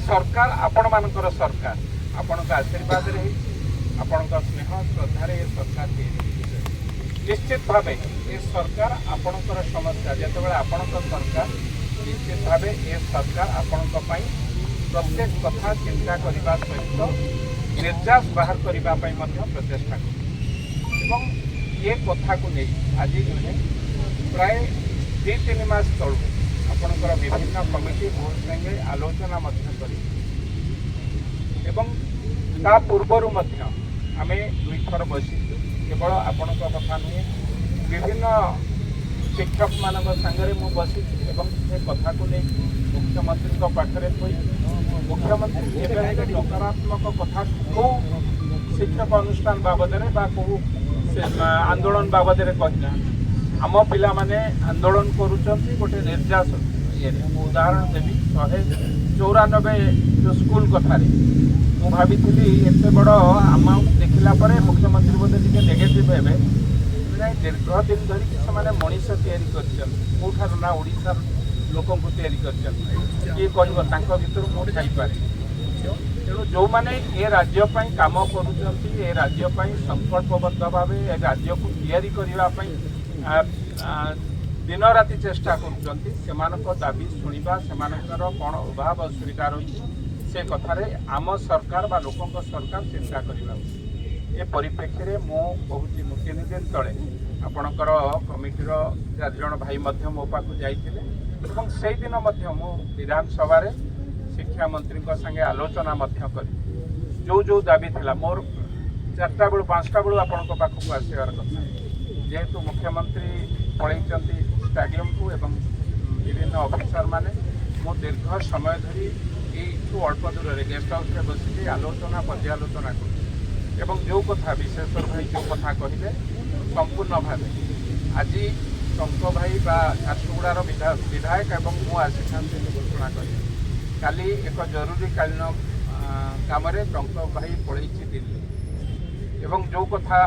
सरकार आपण मानकर सरकार आपण आशीर्वाद रही आपण स्नेह श्रद्धार ये सरकार निश्चित भाव ये सरकार आपणकर समस्या जिते आपण सरकार निश्चित भाव ये सरकार आपण प्रत्येक कथा चिंता करने सहित निर्यास बाहर करने प्रचेषा कर ये कथा को नहीं आज नुहे प्राय 2-3 मास तलू आपणकर विभिन्न कमिटी बोर्ड संगे आलोचना ता पूर्वर आम 2 थर बसी केवल आपण कथा नुहे विभिन्न शिक्षक मान सागर मु बसी से कथा को नहीं मुख्यमंत्री पाखे थी मुख्यमंत्री नकारात्मक कथा कौ शिक्षक अनुष्ठान बाबद आंदोलन बाबद कहना आम पिला माने आंदोलन करुँच गोटे निर्यास ये उदाहरण देवी 194 जो स्कूल कथार मु भावी एत बड़ अमाउंट देखला मुख्यमंत्री बोधे टी नेगेटिव हे दीर्घ दिन धरिकी से मनीष या ना ओडिशा लोक किए कह भर मुझे तेणु जो मैंने ये राज्यपाई काम कर राज्यपाई संकल्पबद्ध भाव ए राज्य को तैयारी करने दिन राति चेष्टा कर दाबी शुणा से कौन अभाव असुविधा रही से कथार आम सरकार बा लोकों सरकार चिंता करवा ए परिप्रेक्षी में मुझे 3 दिन तले आपणकर कमिटीर 4 जन भाई मो पाक जाइए से दिन विधानसभा शिक्षा मंत्री संगे आलोचना करी जो दाबी थिला मोर 4टा बेलू 5टा बेलू आपण पाखक आसबार कथा जेहेतु मुख्यमंत्री पलैचंती स्टाडियम को एवं विभिन्न ऑफिसर माने मो दीर्घ समय धरी यू अल्प दूर गेस्ट हाउस में बसिक आलोचना पर्यालोचना कर जो कथा विशेषर भाई जो कथा कहले संपूर्ण भाव आज टंक भाई झारसुगुड़ार विधायक एवं मु आसी घोषणा करी काली एक जरूरीकालीन काम टंक भाई पलि दिल्ली एवं जो कथा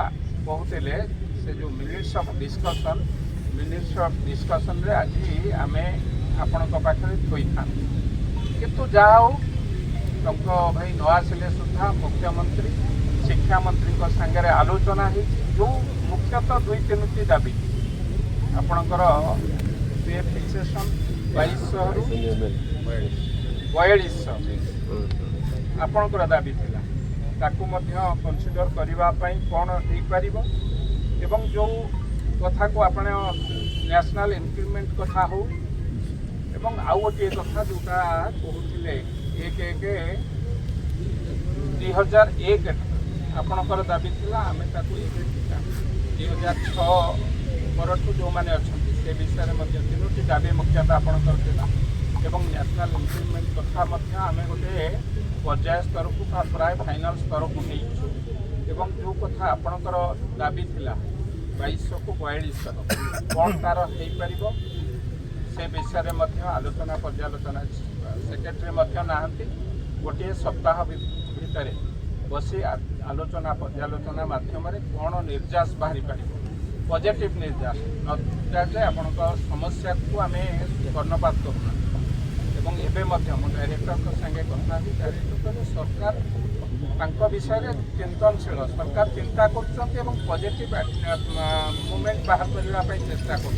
कहते से जो मिनिट्स ऑफ डिस्कशन रे आज आम आपण पाखे थोई था किंतु जहा हो टंक भाई न आसिले सुधा मुख्यमंत्री शिक्षा मंत्री सागरे आलोचना हो जो मुख्यतः 2-3टी दाबी आपणकर पीएफ फिक्सेशन 2242 आपणकर दाबी थिला ताकू मध्य कंसीडर करने कौन हो पार एवं जो कथा को आप नेशनल इंक्रीमेंट कथा हो एवं आउ गोटे कथा जोटा कहते 1/1/2001 आपणकर दाबी थिला आम 2006 परठू जो मैंने अच्छा से विषय में 3टी दाबी मुख्यतः आपणकर थिला एवं नेशनल इंक्रीमेंट कथा आम गोटे पर्याय स्तर को प्राय फाइनाल स्तर को नहीं एवं जो कथा आपणकर दाबी थिला 2200 को 4200 कौन तार हो पार से विषय में आलोचना पर्यालोचना सेक्रेटरी ना गोटे सप्ताह भितर बसी आलोचना पर्यालोचना मध्यम कौन निर्यास बाहरी पार पॉजिटिव निर्यास नजाए आपण समस्या को आम कर्णपात करूना एवं एवं डायरेक्टर संगे कथा डायरेक्टर सरकार विषय चिंतनशील सरकार चिंता कर पॉजिटिव मूवमेंट बाहर करने चेष्टा कर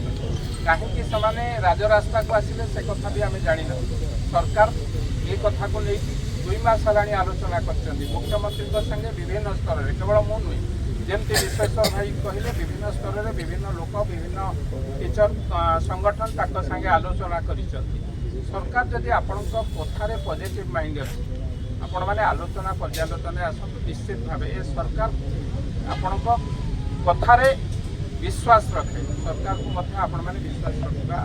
राजरास्ता को आसिले से कथा भी आम जान सरकार ये कथा को लेकिन 2 मास है आलोचना कर मुख्यमंत्री संगे विभिन्न स्तर में केवल मु नुहे जमती विश्वेश्वर भाई कहले विभिन्न स्तर में विभिन्न लोक विभिन्न टीचर संगठन तक संगे आलोचना कर सरकार जदि आपण कथार पॉजिटिव माइंड अच्छे आपण मैंने आलोचना पर्यालोचना आसतु निश्चित भाव ये सरकार आपण कथार विश्वास रखे सरकार को आपण मैंने विश्वास रखा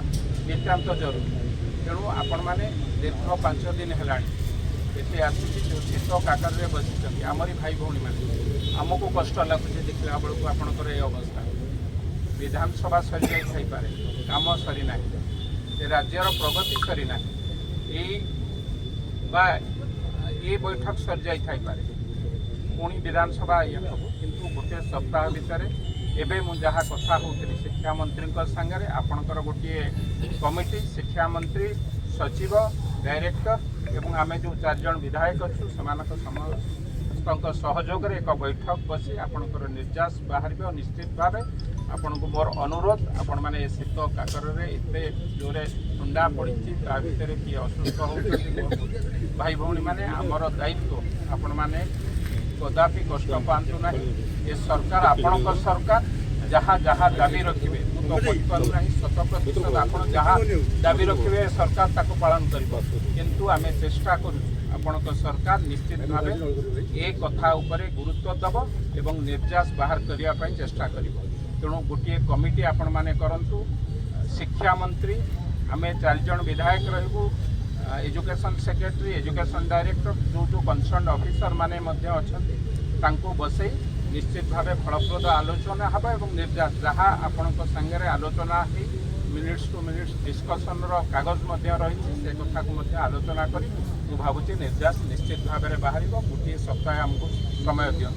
नितांत जरूरी तेणु आपण मैंने दीर्घ 5 दिन है ये आसिक जो शीत काकर बसी आमरी भाई भौणी मैंने आमको कष्ट लगुच देखला बेलू आपंकर ये अवस्था विधानसभा सरी जापे काम सरीना राज्यर प्रगति सरीना ये बैठक सरी जापे पुणी विधानसभा ये हम किंतु गोटे सप्ताह भितर एवं मुझे जहाँ कथा होती शिक्षा मंत्री सागर आपणकर गोटे कमिटी शिक्षा मंत्री सचिव डायरेक्टर एवं आमे जो 4 जन विधायक अच्छु समस्त सहयोग एक बैठक बसी आपणकर निर्यास बाहर और निश्चित भाव आपण को मोर अनुरोध आपण मैंने शीत काकर एत जोरे ठंडा पड़ी भितर किए असुस्थ हो भाई भौणी मैंने आमर दायित्व आपण मैंने कदापि कष्ट पातु ना। ये सरकार आपण सरकार जहाँ जहाँ दाबी रखिए तो कहीपरूना 100% आप जहाँ दाबी रखिए सरकार ताको पालन किंतु आम चेष्टा करूँ सरकार निश्चित भाव ए कथा उपरे गुरुत्व दब एवं निर्यास बाहर करने चेष्टा कर तेणु गोटे कमिटी आपण माने करंतु शिक्षा मंत्री आम 4 जन विधायक रहबू एजुकेशन सेक्रेटरी एजुकेशन डायरेक्टर जो कंसर्न ऑफिसर माने अच्छा बसई निश्चित भाव फलप्रद आलोचना हम और निर्यास जहाँ आपण सांगे आलोचना मिनिट्स टू मिनिट्स डिस्कसन कागज रही से कथा को आलोचना कर भावुँ निर्यास निश्चित भाव में बाहर गोटे सप्ताह आमको समय दिखाँ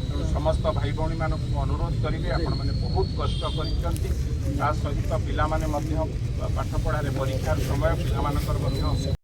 तेणु समस्त भाई भौणी मानक अनुरोध करेंगे आपण मैंने बहुत कष्ट कर सहित पिला पाठ पढ़ार परीक्षार समय पिला